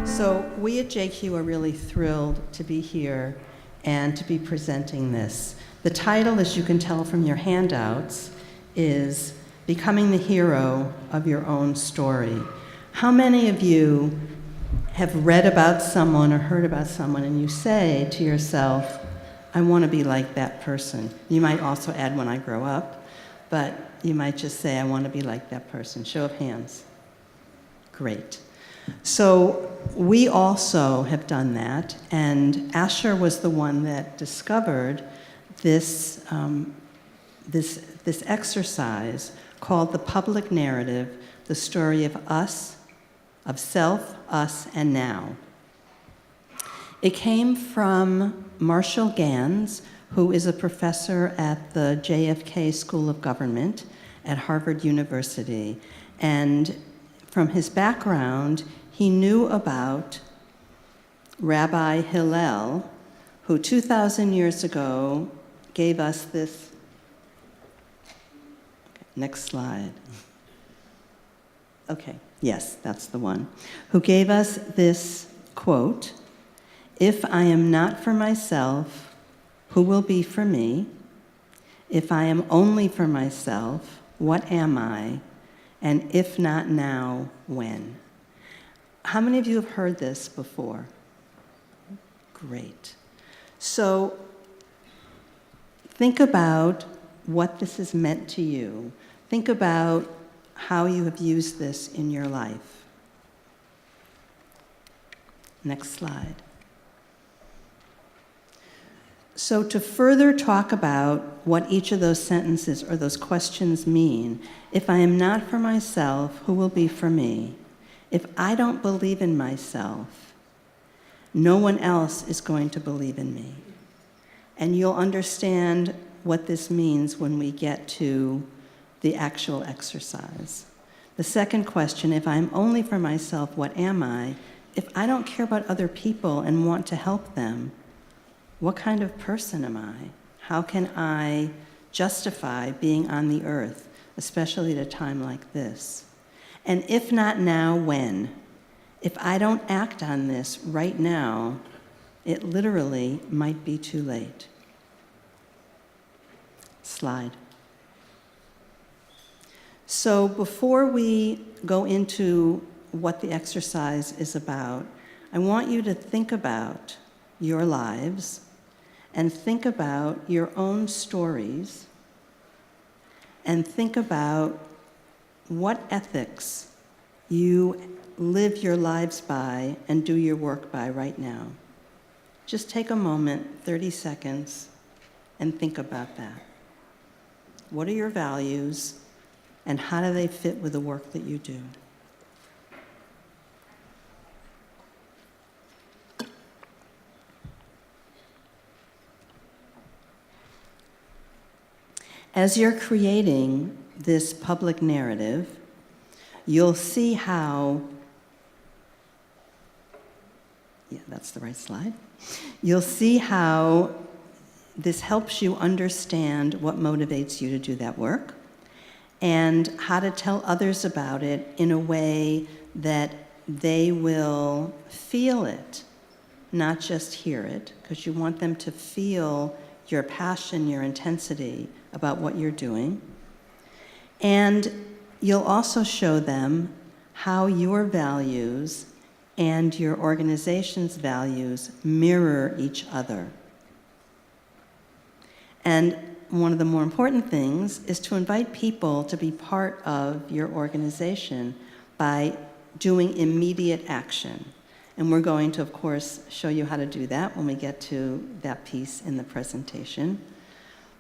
So we at JQ are really thrilled to be here and to be presenting this. The title, as you can tell from your handouts, is Becoming the Hero of Your Own Story. How many of you have read about someone or heard about someone and you say to yourself, I want to be like that person? You might also add when I grow up, but you might just say, I want to be like that person. Show of hands. Great. So we also have done that, and Asher was the one that discovered this, this exercise called the public narrative, the story of us, of self, us, and now. It came from Marshall Gans, who is a professor at the JFK School of Government at Harvard University. And from his background, he knew about Rabbi Hillel, who 2,000 years ago gave us this. Okay, next slide. Okay, yes, that's the one. Who gave us this quote, "If I am not for myself, who will be for me? If I am only for myself, what am I? And if not now, when?" How many of you have heard this before? Great. So think about what this has meant to you. Think about how you have used this in your life. Next slide. So to further talk about what each of those sentences or those questions mean, if I am not for myself, who will be for me? If I don't believe in myself, no one else is going to believe in me. And you'll understand what this means when we get to the actual exercise. The second question, if I'm only for myself, what am I? If I don't care about other people and want to help them, what kind of person am I? How can I justify being on the earth, especially at a time like this? And if not now, when? If I don't act on this right now, it literally might be too late. Slide. So before we go into what the exercise is about, I want you to think about your lives and think about your own stories and think about what ethics you live your lives by and do your work by right now. Just take a moment, 30 seconds, and think about that. What are your values, and how do they fit with the work that you do? As you're creating this public narrative, you'll see how, yeah, that's the right slide. You'll see how this helps you understand what motivates you to do that work and how to tell others about it in a way that they will feel it, not just hear it, because you want them to feel your passion, your intensity about what you're doing. And you'll also show them how your values and your organization's values mirror each other. And one of the more important things is to invite people to be part of your organization by doing immediate action. And we're going to, of course, show you how to do that when we get to that piece in the presentation.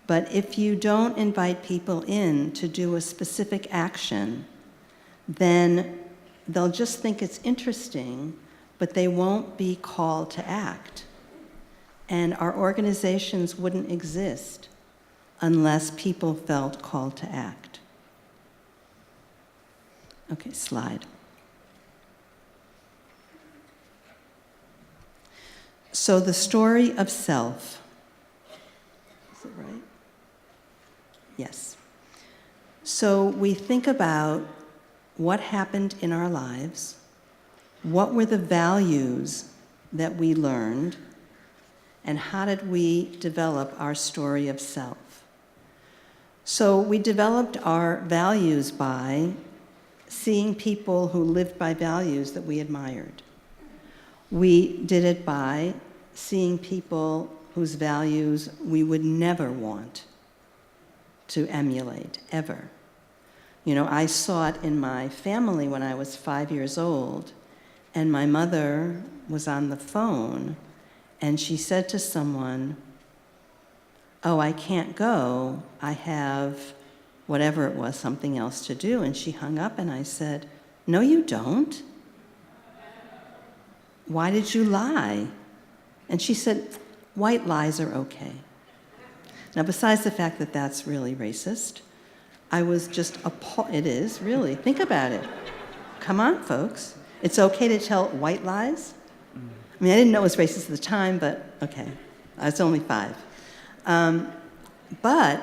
But if you don't invite people in to do a specific action, then they'll just think it's interesting, but they won't be called to act. And our organizations wouldn't exist unless people felt called to act. Okay, slide. So the story of self. Is it right? Yes. So we think about what happened in our lives, What were the values that we learned, and how did we develop our story of self? So we developed our values by seeing people who lived by values that we admired. We did it by seeing people whose values we would never want to emulate, ever. You know, I saw it in my family when I was 5 years old, and my mother was on the phone, and she said to someone, "Oh, I can't go. I have," whatever it was, something else to do. And she hung up, and I said, "No, you don't. Why did you lie?" And she said, "White lies are okay." Now, besides the fact that that's really racist, I was just appalled. It is, really. Think about it. Come on, folks. It's okay to tell white lies? I mean, I didn't know it was racist at the time, but okay. I was only 5. But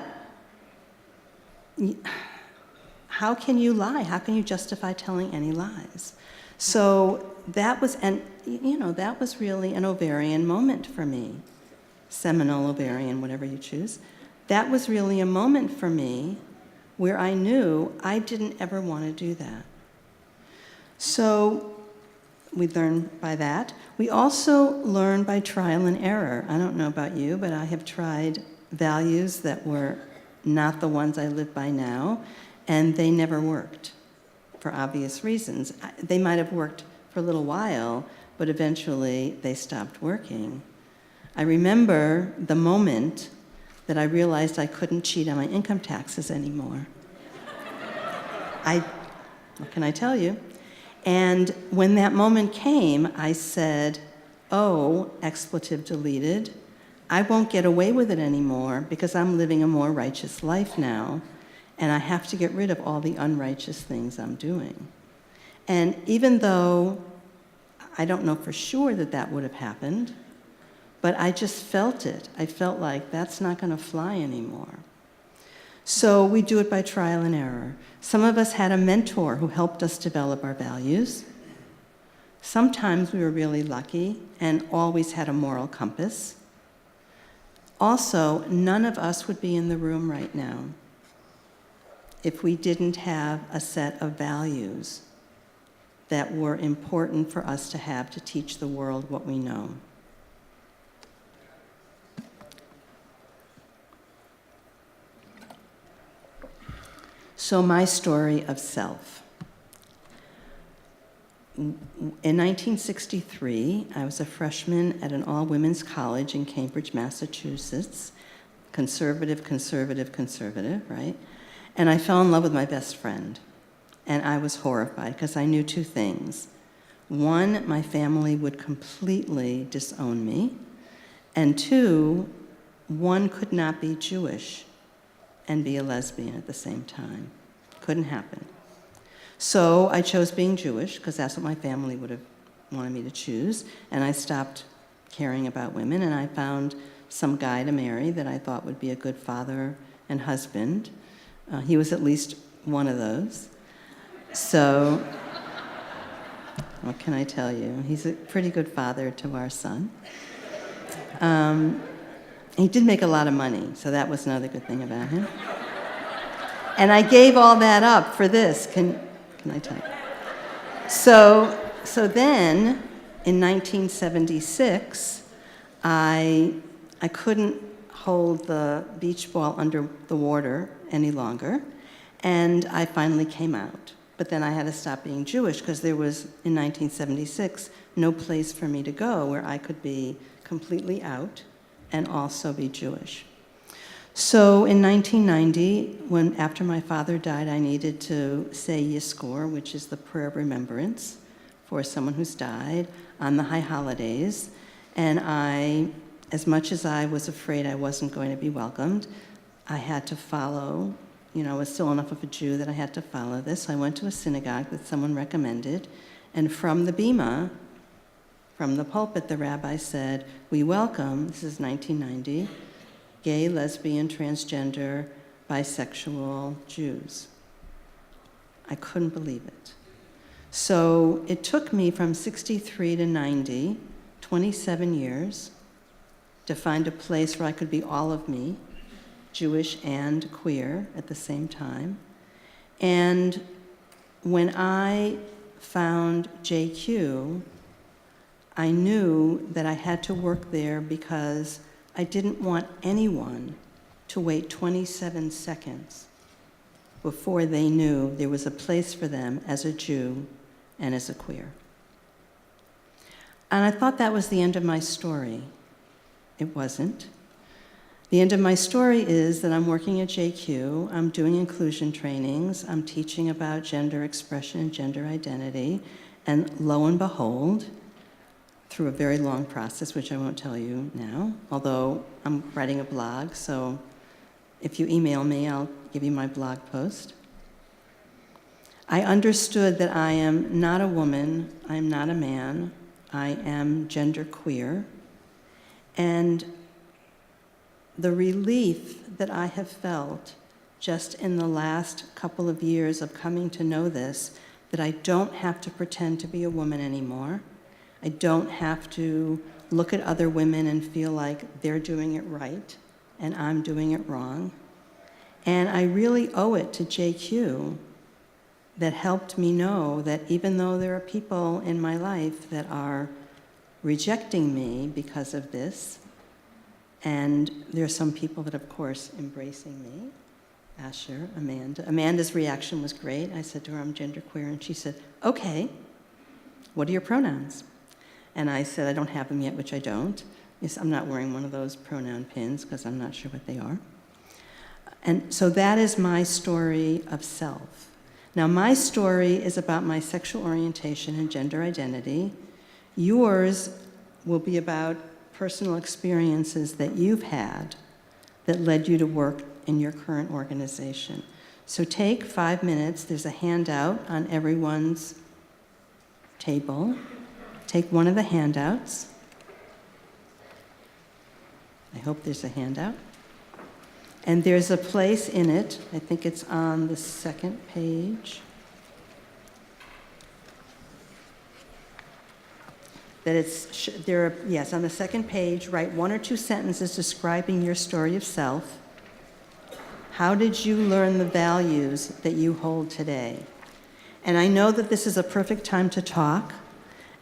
how can you lie? How can you justify telling any lies? So that was, and you know, that was really an ovarian moment for me. Seminal, ovarian, whatever you choose. That was really a moment for me where I knew I didn't ever want to do that. So we learn by that. We also learn by trial and error. I don't know about you, but I have tried values that were not the ones I live by now, and they never worked for obvious reasons. They might have worked for a little while, but eventually they stopped working. I remember the moment that I realized I couldn't cheat on my income taxes anymore. What can I tell you? And when that moment came, I said, "Oh, expletive deleted, I won't get away with it anymore because I'm living a more righteous life now, and I have to get rid of all the unrighteous things I'm doing." And even though I don't know for sure that that would have happened, but I just felt it. I felt like that's not going to fly anymore. So we do it by trial and error. Some of us had a mentor who helped us develop our values. Sometimes we were really lucky and always had a moral compass. Also, none of us would be in the room right now if we didn't have a set of values that were important for us to have to teach the world what we know. So my story of self. In 1963, I was a freshman at an all-women's college in Cambridge, Massachusetts. Conservative, right? And I fell in love with my best friend. And I was horrified because I knew 2 things. One, my family would completely disown me. And 2, one could not be Jewish and be a lesbian at the same time. Couldn't happen. So I chose being Jewish because that's what my family would have wanted me to choose, and I stopped caring about women, and I found some guy to marry that I thought would be a good father and husband. He was at least one of those. So what can I tell you? He's a pretty good father to our son. He did make a lot of money, so that was another good thing about him. And I gave all that up for this. Can I tell you? So then, in 1976, I couldn't hold the beach ball under the water any longer, and I finally came out. But then I had to stop being Jewish because there was, in 1976, no place for me to go where I could be completely out and also be Jewish. So in 1990, after my father died, I needed to say Yizkor, which is the prayer of remembrance for someone who's died, on the high holidays. And I, as much as I was afraid I wasn't going to be welcomed, I had to follow, I was still enough of a Jew that I had to follow this. I went to a synagogue that someone recommended, and from the bima, from the pulpit, the rabbi said, "We welcome," this is 1990, "gay, lesbian, transgender, bisexual Jews." I couldn't believe it. So it took me from 63 to 90, 27 years, to find a place where I could be all of me, Jewish and queer at the same time. And when I found JQ, I knew that I had to work there because I didn't want anyone to wait 27 seconds before they knew there was a place for them as a Jew and as a queer. And I thought that was the end of my story. It wasn't. The end of my story is that I'm working at JQ, I'm doing inclusion trainings, I'm teaching about gender expression and gender identity, and lo and behold, through a very long process, which I won't tell you now, although I'm writing a blog, so if you email me, I'll give you my blog post. I understood that I am not a woman, I am not a man, I am genderqueer, and the relief that I have felt just in the last couple of years of coming to know this, that I don't have to pretend to be a woman anymore. I don't have to look at other women and feel like they're doing it right and I'm doing it wrong. And I really owe it to JQ that helped me know that even though there are people in my life that are rejecting me because of this, and there are some people that, of course, embracing me, Asher, Amanda. Amanda's reaction was great. I said to her, I'm genderqueer, and she said, okay, what are your pronouns? And I said, I don't have them yet, which I don't. Yes, I'm not wearing one of those pronoun pins because I'm not sure what they are. And so that is my story of self. Now, my story is about my sexual orientation and gender identity. Yours will be about personal experiences that you've had that led you to work in your current organization. So take 5 minutes. There's a handout on everyone's table. Take one of the handouts. I hope there's a handout. And there's a place in it, I think it's on the second page, that it's, yes, on the second page, write 1 or 2 sentences describing your story of self. How did you learn the values that you hold today? And I know that this is a perfect time to talk,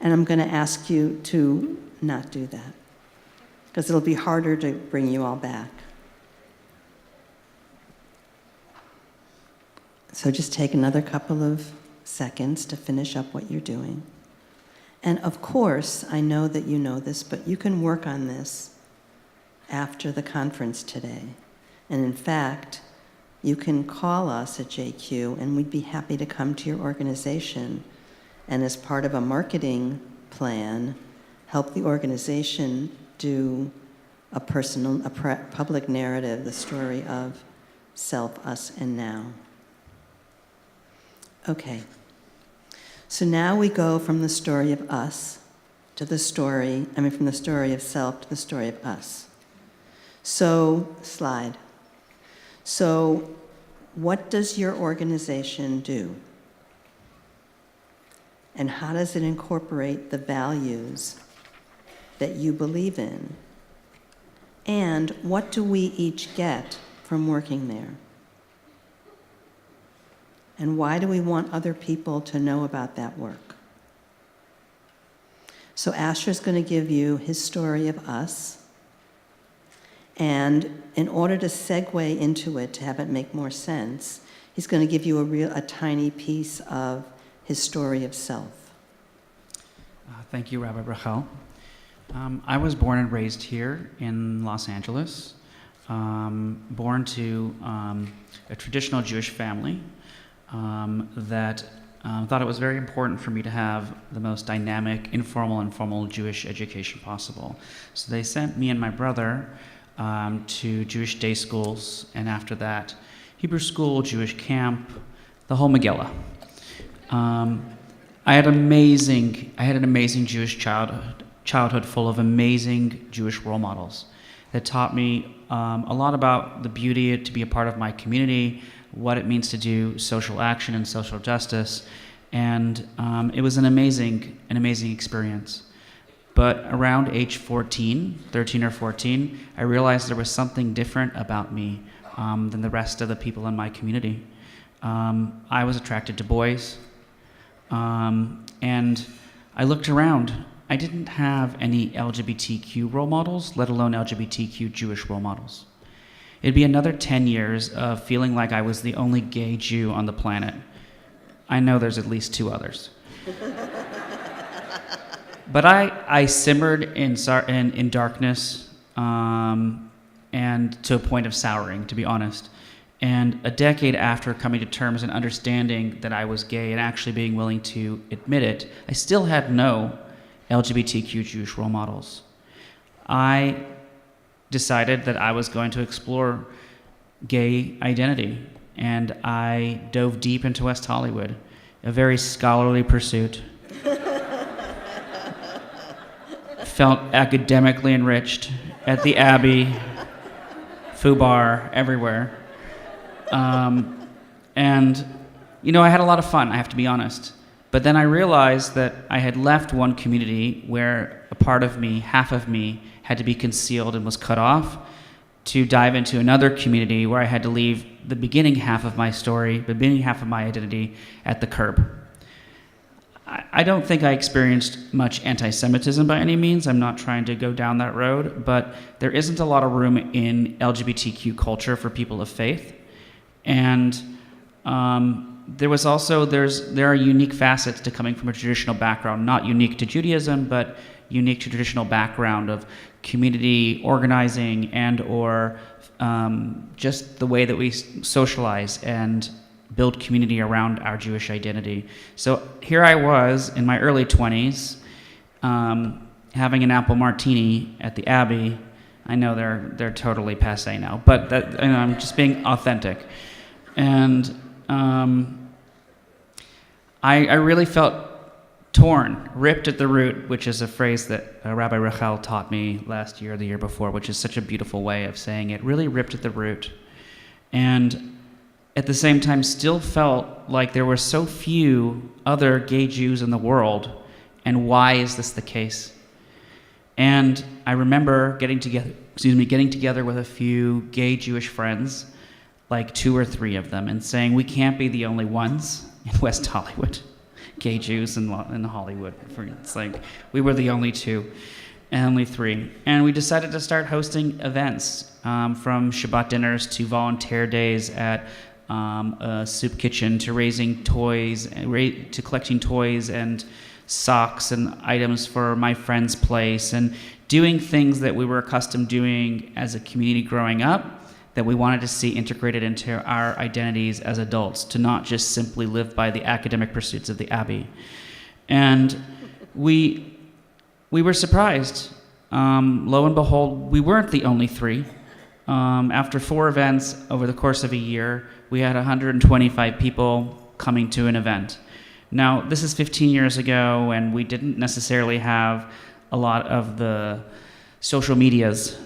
and I'm going to ask you to not do that, because it'll be harder to bring you all back. So just take another couple of seconds to finish up what you're doing. And of course, I know that you know this, but you can work on this after the conference today. And in fact, you can call us at JQ, and we'd be happy to come to your organization and as part of a marketing plan, help the organization do a public narrative, the story of self, us, and now. Okay, so now we go from the story of us to the story, from the story of self to the story of us. So, slide. So, what does your organization do? And how does it incorporate the values that you believe in? And what do we each get from working there? And why do we want other people to know about that work? So Asher's going to give you his story of us. And in order to segue into it, to have it make more sense, he's going to give you a tiny piece of his story of self. Thank you, Rabbi Rachel. I was born and raised here in Los Angeles, born to a traditional Jewish family that thought it was very important for me to have the most dynamic, informal and formal Jewish education possible. So they sent me and my brother to Jewish day schools, and after that, Hebrew school, Jewish camp, the whole Megillah. I had an amazing Jewish childhood full of amazing Jewish role models that taught me a lot about the beauty to be a part of my community, what it means to do social action and social justice, And it was an amazing experience. But around age 13 or 14, I realized there was something different about me than the rest of the people in my community. I was attracted to boys, and I looked around. I didn't have any LGBTQ role models, let alone LGBTQ Jewish role models. It'd be another 10 years of feeling like I was the only gay Jew on the planet. I know there's at least 2 others. But I simmered in darkness, and to a point of souring, to be honest. And a decade after coming to terms and understanding that I was gay and actually being willing to admit it, I still had no LGBTQ Jewish role models. I decided that I was going to explore gay identity, and I dove deep into West Hollywood, a very scholarly pursuit. Felt academically enriched at the Abbey, FUBAR, everywhere. And, I had a lot of fun, I have to be honest. But then I realized that I had left one community where a part of me, half of me, had to be concealed and was cut off, to dive into another community where I had to leave the beginning half of my story, the beginning half of my identity at the curb. I don't think I experienced much anti-Semitism by any means. I'm not trying to go down that road, but there isn't a lot of room in LGBTQ culture for people of faith. And there are unique facets to coming from a traditional background, not unique to Judaism, but unique to traditional background of community organizing and or just the way that we socialize and build community around our Jewish identity. So here I was in my early 20s, having an apple martini at the Abbey. I know they're totally passé now, but I'm just being authentic. And I really felt torn, ripped at the root, which is a phrase that Rabbi Rachel taught me last year or the year before, which is such a beautiful way of saying it, really ripped at the root. And at the same time still felt like there were so few other gay Jews in the world, and why is this the case? And I remember getting together with a few gay Jewish friends, like 2 or 3 of them, and saying, we can't be the only ones in West Hollywood, gay Jews in Hollywood. It's like, we were the only 2, and only 3. And we decided to start hosting events, from Shabbat dinners to volunteer days at a soup kitchen, to raising toys, to collecting toys and socks and items for my friend's place, and doing things that we were accustomed doing as a community growing up that we wanted to see integrated into our identities as adults, to not just simply live by the academic pursuits of the Abbey. And we were surprised. Lo and behold, we weren't the only 3. After 4 events over the course of a year, we had 125 people coming to an event. Now, this is 15 years ago, and we didn't necessarily have a lot of the social medias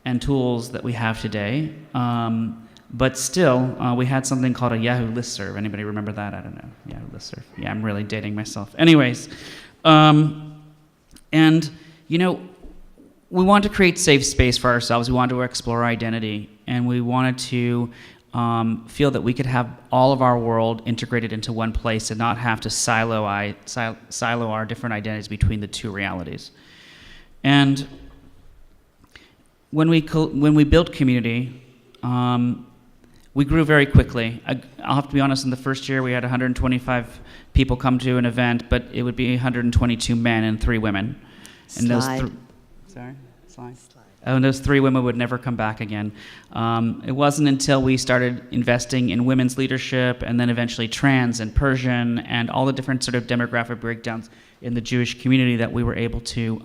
and tools that we have today. But still, we had something called a Yahoo listserv. Anybody remember that? I don't know. Yahoo listserv. Yeah, I'm really dating myself. Anyways, and, we wanted to create safe space for ourselves. We wanted to explore identity, and we wanted to feel that we could have all of our world integrated into one place and not have to silo our different identities between the 2 realities. And when we built community, we grew very quickly. I'll have to be honest, in the first year we had 125 people come to an event, but it would be 122 men and 3 women. And those 3 women would never come back again. It wasn't until we started investing in women's leadership, and then eventually trans and Persian and all the different sort of demographic breakdowns in the Jewish community that we were able to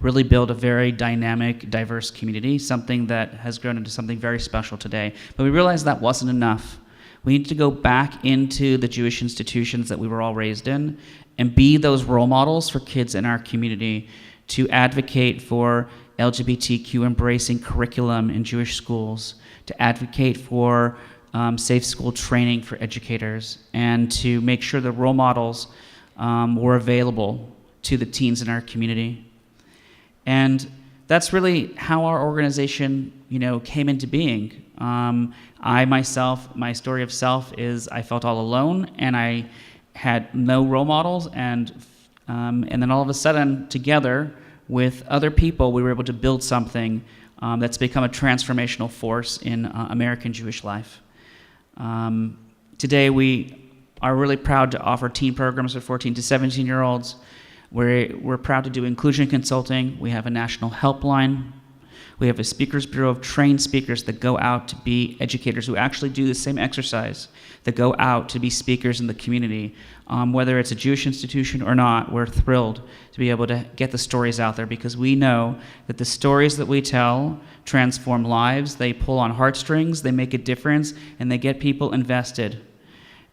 really build a very dynamic, diverse community, something that has grown into something very special today. But we realized that wasn't enough. We needed to go back into the Jewish institutions that we were all raised in and be those role models for kids in our community, to advocate for LGBTQ embracing curriculum in Jewish schools, to advocate for safe school training for educators, and to make sure the role models were available to the teens in our community. And that's really how our organization, came into being. I myself, my story of self is I felt all alone, and I had no role models, and then all of a sudden, together with other people, we were able to build something that's become a transformational force in American Jewish life. Today, we are really proud to offer teen programs for 14 to 17-year-olds. We're proud to do inclusion consulting. We have a national helpline. We have a speakers bureau of trained speakers that go out to be educators who actually do the same exercise, that go out to be speakers in the community. Whether it's a Jewish institution or not, we're thrilled to be able to get the stories out there, because we know that the stories that we tell transform lives, they pull on heartstrings, they make a difference, and they get people invested.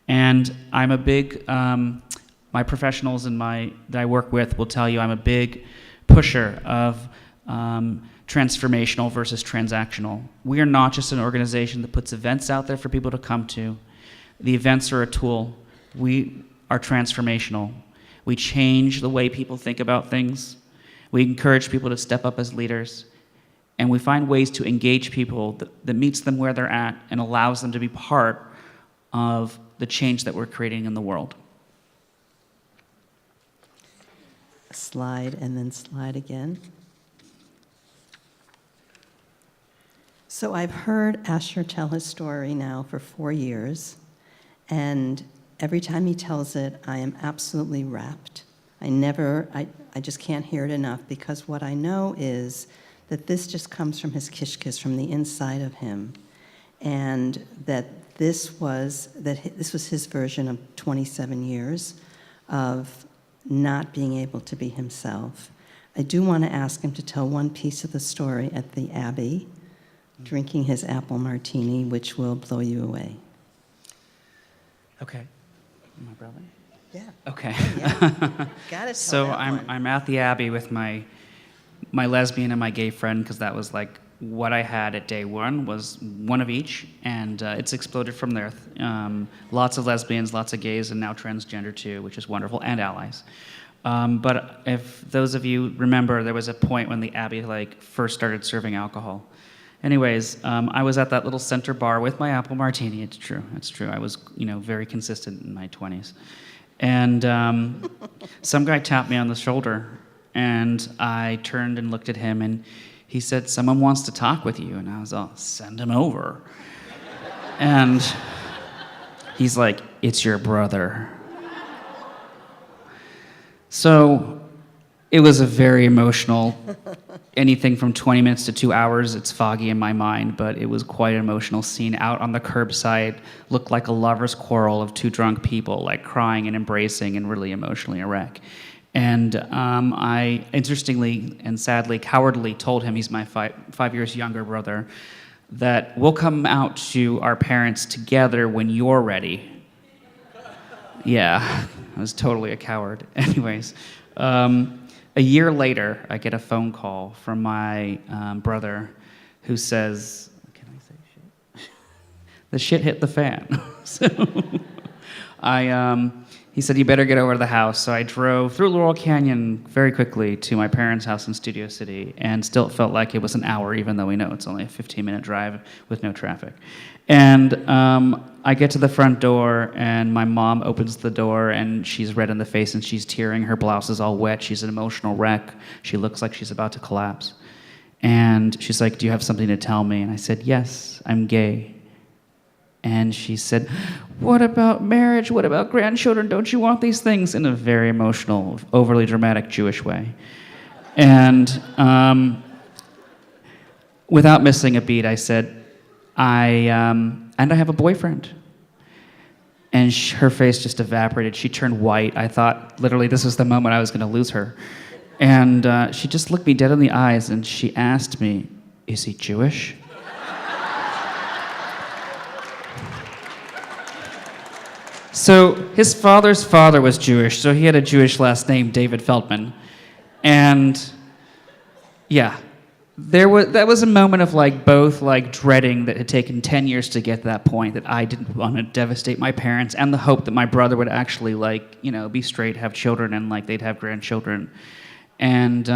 And I'm a big, my professionals that I work with will tell you I'm a big pusher of transformational versus transactional. We are not just an organization that puts events out there for people to come to. The events are a tool. We are transformational. We change the way people think about things. We encourage people to step up as leaders. And we find ways to engage people that meets them where they're at and allows them to be part of the change that we're creating in the world. Slide and then slide again. So I've heard Asher tell his story now for 4 years, and every time he tells it, I am absolutely rapt. I just can't hear it enough, because what I know is that this just comes from his kishkis, from the inside of him, and that this was his version of 27 years of not being able to be himself. I do want to ask him to tell one piece of the story at the Abbey, drinking his apple martini, which will blow you away. Okay. My brother? Yeah. Okay. Yeah. Got it. So I'm at the Abbey with my lesbian and my gay friend, because that was like what I had at day one, was one of each, and it's exploded from there. Lots of lesbians, lots of gays, and now transgender too, which is wonderful, and allies. But if those of you remember, there was a point when the Abbey first started serving alcohol. Anyways, I was at that little center bar with my apple martini. It's true. I was, very consistent in my 20s. And some guy tapped me on the shoulder, and I turned and looked at him, and he said, "Someone wants to talk with you." And I was all, "Send him over." And he's like, "It's your brother." So it was a very emotional, anything from 20 minutes to 2 hours, it's foggy in my mind, but it was quite an emotional scene out on the curbside. Looked like a lover's quarrel of two drunk people, crying and embracing and really emotionally a wreck. And I, interestingly and sadly, cowardly told him, he's my 5 years younger brother, that we'll come out to our parents together when you're ready. Yeah, I was totally a coward. Anyways, a year later, I get a phone call from my brother who says, "Can I say shit?" The shit hit the fan. So he said, "You better get over to the house." So I drove through Laurel Canyon very quickly to my parents' house in Studio City, and still it felt like it was an hour, even though we know it's only a 15-minute drive with no traffic. And I get to the front door, and my mom opens the door, and she's red in the face, and she's tearing. Her blouse is all wet. She's an emotional wreck. She looks like she's about to collapse. And she's like, "Do you have something to tell me?" And I said, "Yes, I'm gay." And she said, "What about marriage? What about grandchildren? Don't you want these things?" In a very emotional, overly dramatic Jewish way. And without missing a beat, I said, and I have a boyfriend. And her face just evaporated. She turned white. I thought, literally, this was the moment I was going to lose her. And she just looked me dead in the eyes, and she asked me, "Is he Jewish?" So his father's father was Jewish, so he had a Jewish last name, David Feldman. And yeah, that was a moment of like both like dreading that it had taken 10 years to get to that point, that I didn't want to devastate my parents, and the hope that my brother would actually like, you know, be straight, have children, and like they'd have grandchildren. And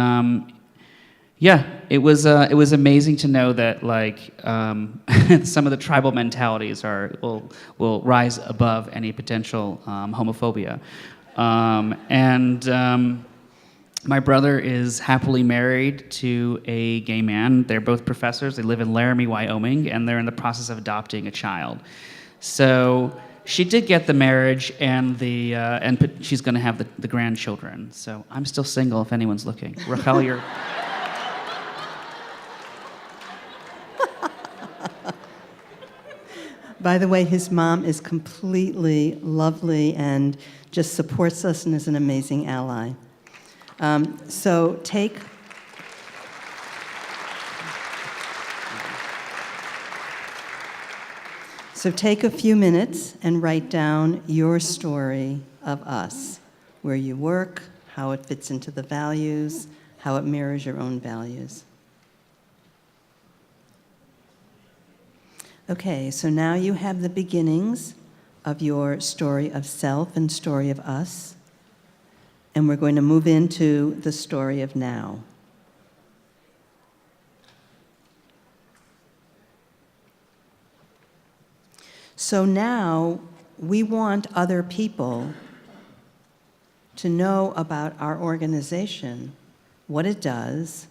yeah, it was amazing to know that like some of the tribal mentalities will rise above any potential homophobia. My brother is happily married to a gay man. They're both professors. They live in Laramie, Wyoming, and they're in the process of adopting a child. So she did get the marriage, and she's going to have the grandchildren. So I'm still single if anyone's looking. Rachel, you're... By the way, his mom is completely lovely and just supports us and is an amazing ally. So take a few minutes and write down your story of us, where you work, how it fits into the values, how it mirrors your own values. Okay, so now you have the beginnings of your story of self and story of us. And we're going to move into the story of now. So now we want other people to know about our organization, what it does,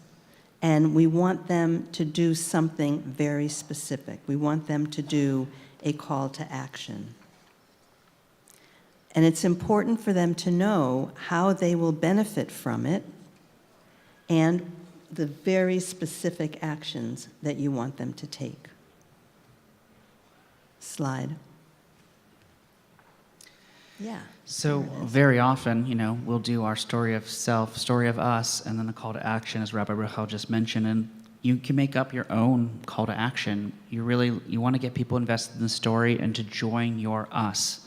and we want them to do something very specific. We want them to do a call to action. And it's important for them to know how they will benefit from it and the very specific actions that you want them to take. Slide. Yeah. So very often, you know, we'll do our story of self, story of us, and then a call to action, as Rabbi Rachel just mentioned, and you can make up your own call to action. You want to get people invested in the story and to join your us.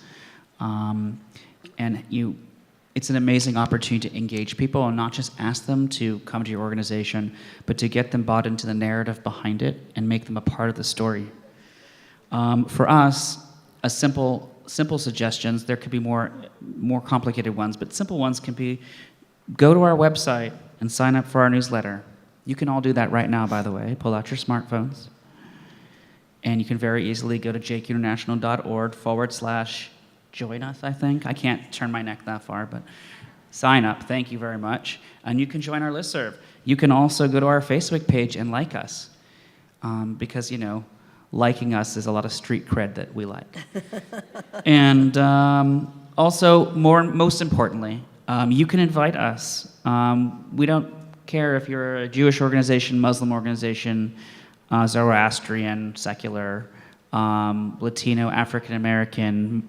It's an amazing opportunity to engage people and not just ask them to come to your organization, but to get them bought into the narrative behind it and make them a part of the story. For us, a simple suggestions. There could be more complicated ones, but simple ones can be: go to our website and sign up for our newsletter. You can all do that right now, by the way. Pull out your smartphones, and you can very easily go to jqinternational.org/join us, I think. I can't turn my neck that far, but sign up. Thank you very much. And you can join our listserv. You can also go to our Facebook page and like us, because, you know, liking us is a lot of street cred that we like. And also, most importantly, you can invite us. We don't care if you're a Jewish organization, Muslim organization, Zoroastrian, secular, Latino, African American,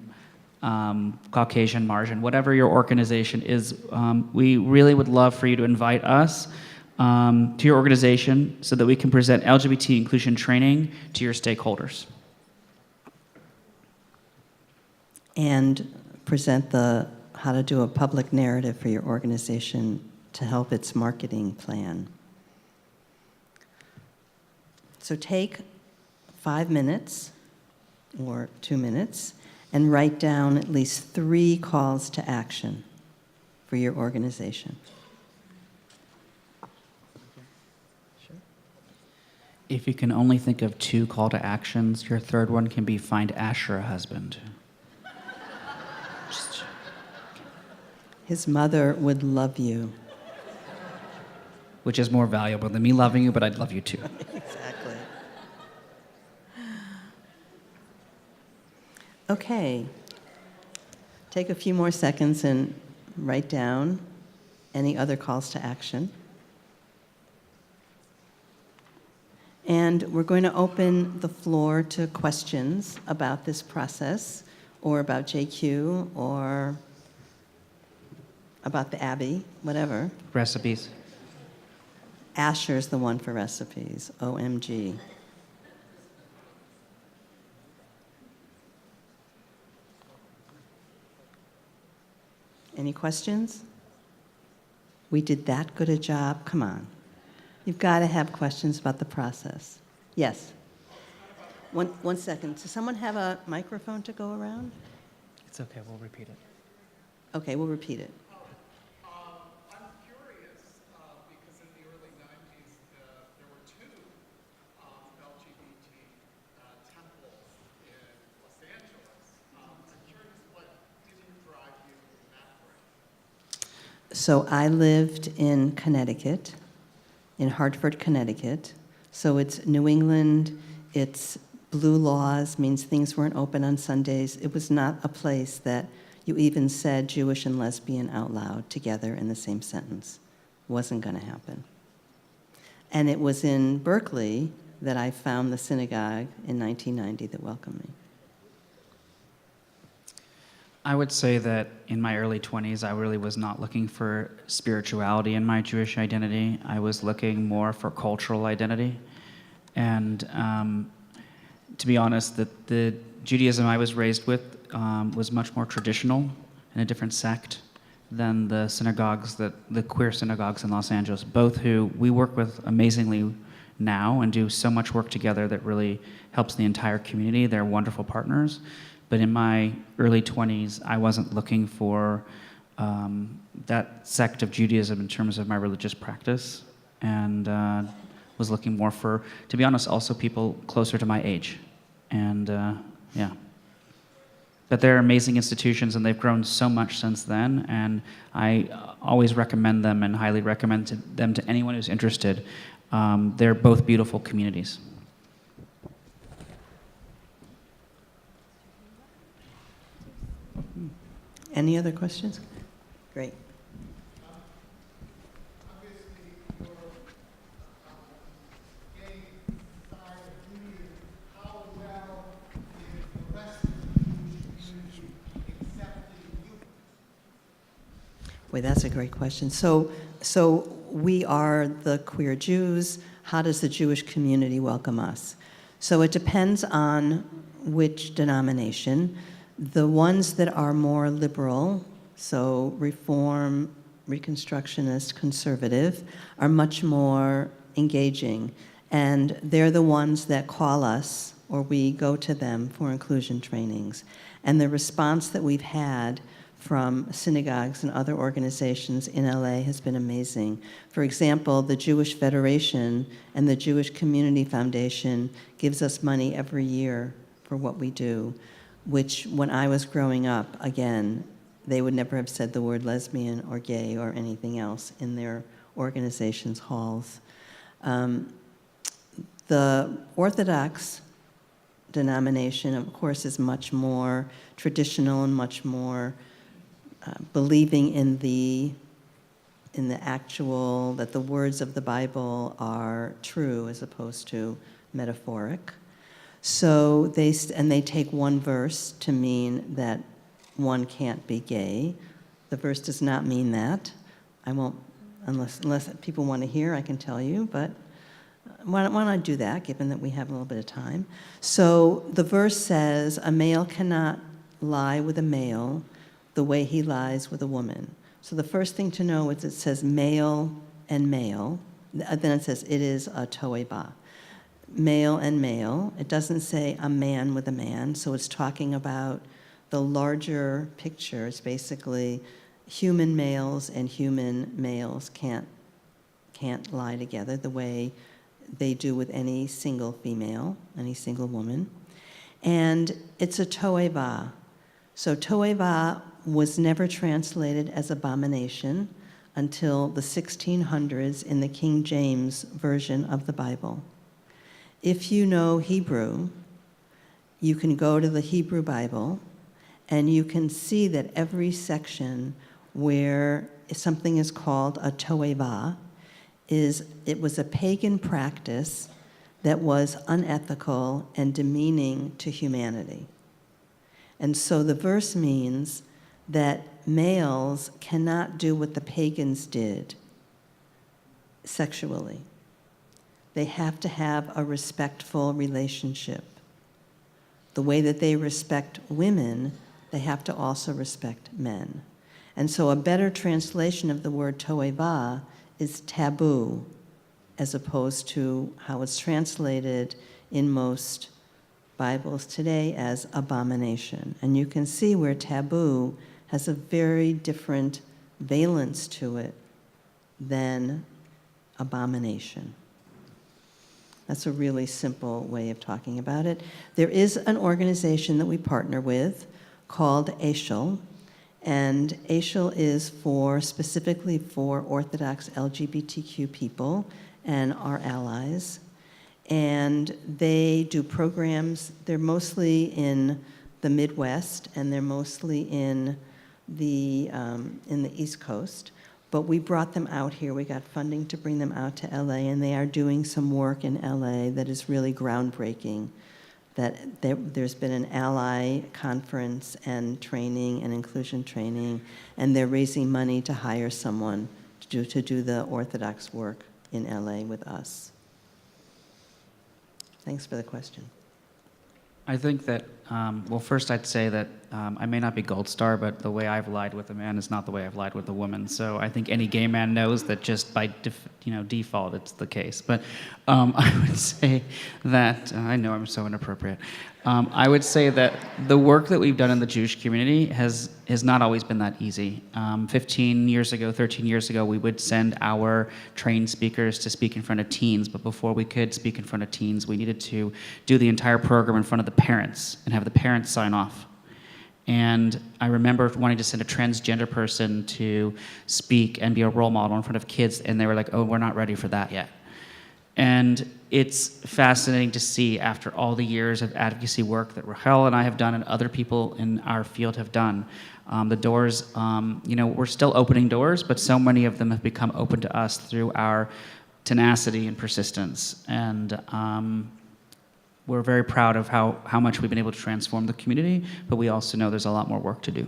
Caucasian, Marjan, whatever your organization is. We really would love for you to invite us to your organization so that we can present LGBT inclusion training to your stakeholders. And present how to do a public narrative for your organization to help its marketing plan. So take 5 minutes or 2 minutes and write down at least 3 calls to action for your organization. If you can only think of 2 call to actions, your third one can be find Asher a husband. His mother would love you. Which is more valuable than me loving you, but I'd love you too. Exactly. Okay. Take a few more seconds and write down any other calls to action. And we're going to open the floor to questions about this process, or about JQ, or about the Abbey, whatever. Recipes. Asher's the one for recipes, OMG. Any questions? We did that good a job, come on. You've got to have questions about the process. Yes. One second. Does someone have a microphone to go around? It's okay, we'll repeat it. Okay, we'll repeat it. I'm curious because in the early 90s there were two LGBT temples in Los Angeles. I'm curious what didn't drive you in that direction? So I lived in Connecticut, in Hartford, Connecticut. So it's New England, it's blue laws, means things weren't open on Sundays. It was not a place that you even said Jewish and lesbian out loud together in the same sentence. Wasn't going to happen. And it was in Berkeley that I found the synagogue in 1990 that welcomed me. I would say that in my early 20s, I really was not looking for spirituality in my Jewish identity. I was looking more for cultural identity. And to be honest, the Judaism I was raised with was much more traditional and a different sect than the synagogues, the queer synagogues in Los Angeles, both who we work with amazingly now and do so much work together that really helps the entire community. They're wonderful partners. But in my early 20s, I wasn't looking for that sect of Judaism in terms of my religious practice, and was looking more for, to be honest, also people closer to my age. And yeah. But they're amazing institutions, and they've grown so much since then, and I always recommend them and highly recommend them to anyone who's interested. They're both beautiful communities. Any other questions? Great. Obviously, your gay side of Judaism, how well is the rest of the Jewish community accepting you? Wait, that's a great question. So we are the queer Jews. How does the Jewish community welcome us? So it depends on which denomination. The ones that are more liberal, so Reform, Reconstructionist, conservative, are much more engaging. And they're the ones that call us, or we go to them for inclusion trainings. And the response that we've had from synagogues and other organizations in LA has been amazing. For example, the Jewish Federation and the Jewish Community Foundation gives us money every year for what we do, which when I was growing up, again, they would never have said the word lesbian or gay or anything else in their organization's halls. The Orthodox denomination, of course, is much more traditional and much more believing in the actual, that the words of the Bible are true as opposed to metaphoric. So they take one verse to mean that one can't be gay. The verse does not mean that. I won't, unless people want to hear, I can tell you, but why don't I do that, given that we have a little bit of time? So the verse says, a male cannot lie with a male the way he lies with a woman. So the first thing to know is it says male and male. Then it says it is a toeva. Male and male. It doesn't say a man with a man, so it's talking about the larger picture. It's basically human males and human males can't lie together the way they do with any single female, any single woman. And it's a toeva. So toeva was never translated as abomination until the 1600s in the King James Version of the Bible. If you know Hebrew, you can go to the Hebrew Bible and you can see that every section where something is called a toeva it was a pagan practice that was unethical and demeaning to humanity. And so the verse means that males cannot do what the pagans did sexually. They have to have a respectful relationship. The way that they respect women, they have to also respect men. And so a better translation of the word toeva is taboo, as opposed to how it's translated in most Bibles today as abomination. And you can see where taboo has a very different valence to it than abomination. That's a really simple way of talking about it. There is an organization that we partner with called ASHL, and ASHL is specifically for Orthodox LGBTQ people and our allies. And they do programs. They're mostly in the Midwest, and they're mostly in the East Coast. But we brought them out here. We got funding to bring them out to LA, and they are doing some work in LA that is really groundbreaking. There's been an ally conference and training and inclusion training, and they're raising money to hire someone to do the Orthodox work in LA with us. Thanks for the question. I think that, well, first I'd say that I may not be gold star, but the way I've lied with a man is not the way I've lied with a woman. So I think any gay man knows that just by default it's the case. But I would say that, I know I'm so inappropriate. I would say that the work that we've done in the Jewish community has not always been that easy. 13 years ago, we would send our trained speakers to speak in front of teens, but before we could speak in front of teens, we needed to do the entire program in front of the parents and have the parents sign off. And I remember wanting to send a transgender person to speak and be a role model in front of kids, and they were like, oh, we're not ready for that yet. And it's fascinating to see, after all the years of advocacy work that Rachel and I have done and other people in our field have done, the doors, we're still opening doors, but so many of them have become open to us through our tenacity and persistence. And we're very proud of how much we've been able to transform the community, but we also know there's a lot more work to do.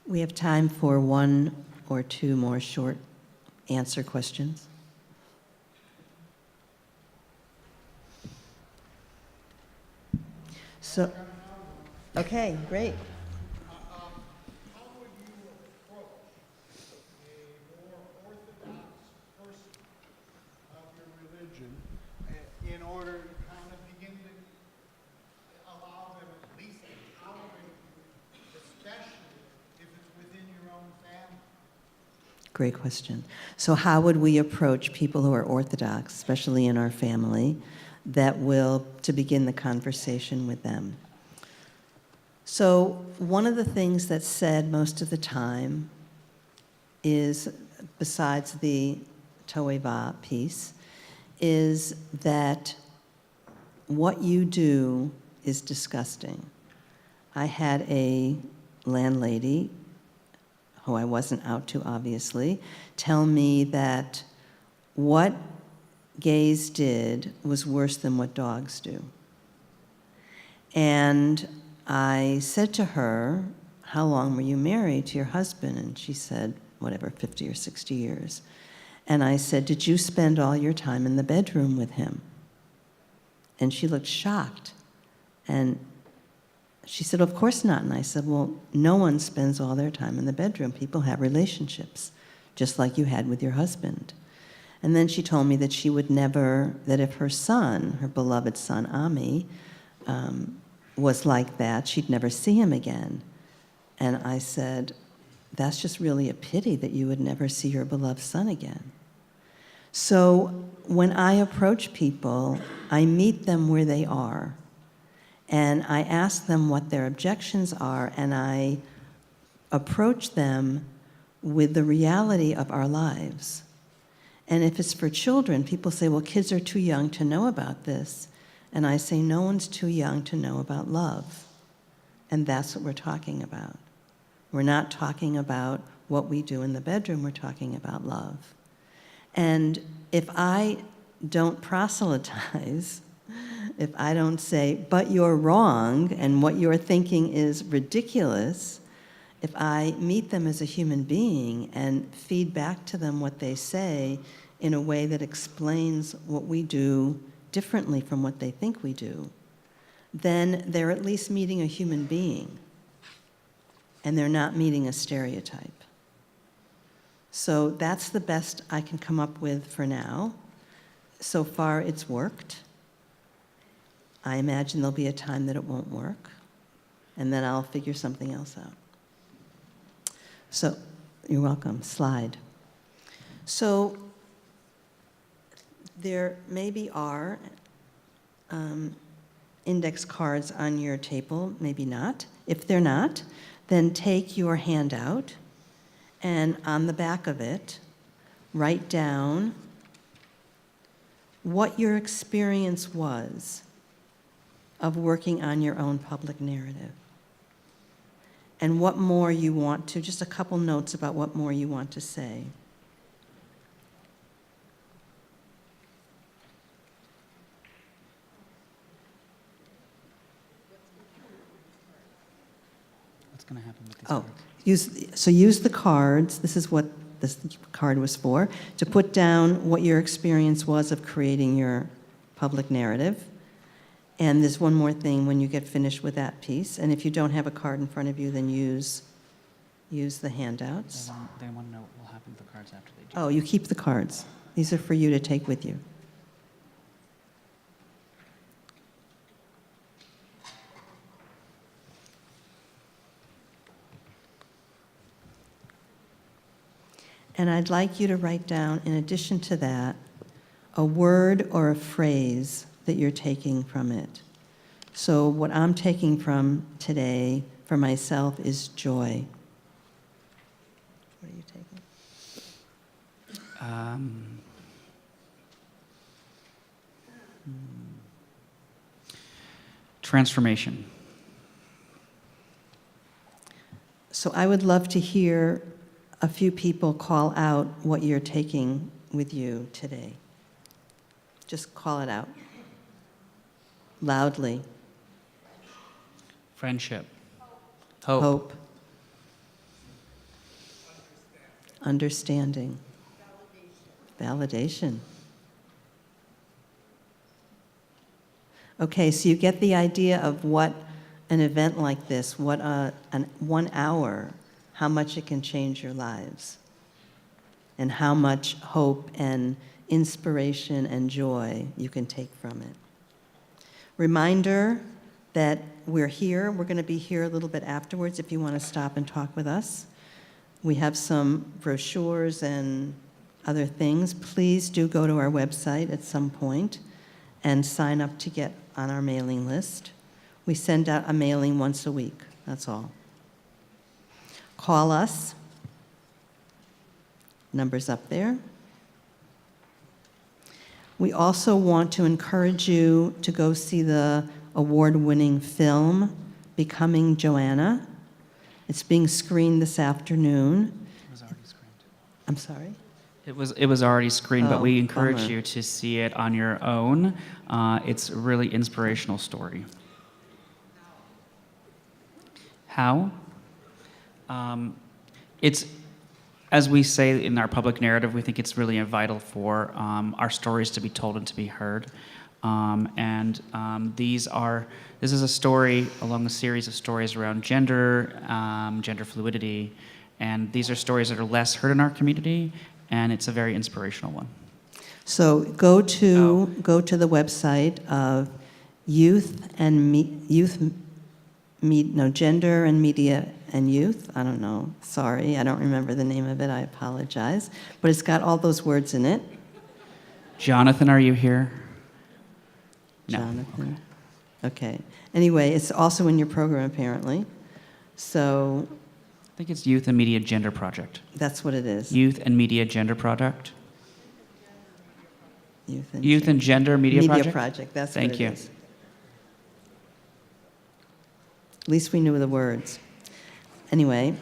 We have time for one or two more short answer questions. So, okay, great. How would you approach a more orthodox person of your religion in order to kind of begin to allow them at least to tolerate you, especially if it's within your own family? Great question. So how would we approach people who are Orthodox, especially in our family, to begin the conversation with them? So one of the things that's said most of the time is, besides the toeva piece, is that what you do is disgusting. I had a landlady, who I wasn't out to obviously, tell me that what gays did was worse than what dogs do. And I said to her, how long were you married to your husband? And she said, 50 or 60 years. And I said, did you spend all your time in the bedroom with him? And she looked shocked. And she said, of course not. And I said, well, no one spends all their time in the bedroom. People have relationships, just like you had with your husband. And then she told me that she would never, that if her son, her beloved son, Ami, was like that, she'd never see him again. And I said, that's just really a pity that you would never see your beloved son again. So when I approach people, I meet them where they are. And I ask them what their objections are, and I approach them with the reality of our lives. And if it's for children, people say, well, kids are too young to know about this. And I say, no one's too young to know about love. And that's what we're talking about. We're not talking about what we do in the bedroom, we're talking about love. And if I don't proselytize, if I don't say, but you're wrong, and what you're thinking is ridiculous, if I meet them as a human being and feed back to them what they say in a way that explains what we do differently from what they think we do, then they're at least meeting a human being, and they're not meeting a stereotype. So that's the best I can come up with for now. So far, it's worked. I imagine there'll be a time that it won't work, and then I'll figure something else out. So, you're welcome. Slide. So, there maybe are index cards on your table, maybe not. If they're not, then take your handout and on the back of it, write down what your experience was of working on your own public narrative and what more you want to, just a couple notes about what more you want to say. What's going to happen with these Oh, cards? use the cards, this is what this card was for, to put down what your experience was of creating your public narrative. And there's one more thing when you get finished with that piece. And if you don't have a card in front of you, then use the handouts. They want to know what will happen with the cards after they do. Oh, you keep the cards. These are for you to take with you. And I'd like you to write down, in addition to that, a word or a phrase that you're taking from it. So what I'm taking from today for myself is joy. What are you taking? Transformation. So I would love to hear a few people call out what you're taking with you today. Just call it out loudly. Friendship. Hope. Hope. Understanding. Validation. Okay, so you get the idea of what an event like this, what 1 hour, how much it can change your lives, and how much hope and inspiration and joy you can take from it. Reminder that we're here. We're going to be here a little bit afterwards if you want to stop and talk with us. We have some brochures and other things. Please do go to our website at some point and sign up to get on our mailing list. We send out a mailing once a week, that's all. Call us. Number's up there. We also want to encourage you to go see the award-winning film, Becoming Joanna. It's being screened this afternoon. It was already screened. I'm sorry? It was already screened, but Oh, we encourage bummer. you to see it on your own. It's a really inspirational story. How? It's, as we say in our public narrative, we think it's really vital for our stories to be told and to be heard. This is a story along a series of stories around gender, gender fluidity, and these are stories that are less heard in our community, and it's a very inspirational one. So go to the website of Gender and Media and Youth. I don't know. Sorry, I don't remember the name of it. I apologize. But it's got all those words in it. Jonathan, are you here? No. Jonathan. Okay. Anyway, it's also in your program apparently. So I think it's Youth and Media Gender Project. that's what it is. Youth and Media Gender Project. Youth and Gender Media Project? Project. That's Thank what it you. is. At least we knew the words. Anyway,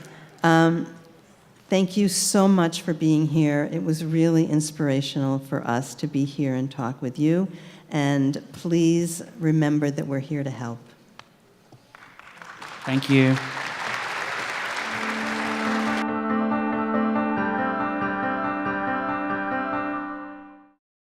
thank you so much for being here. It was really inspirational for us to be here and talk with you. And please remember that we're here to help. Thank you.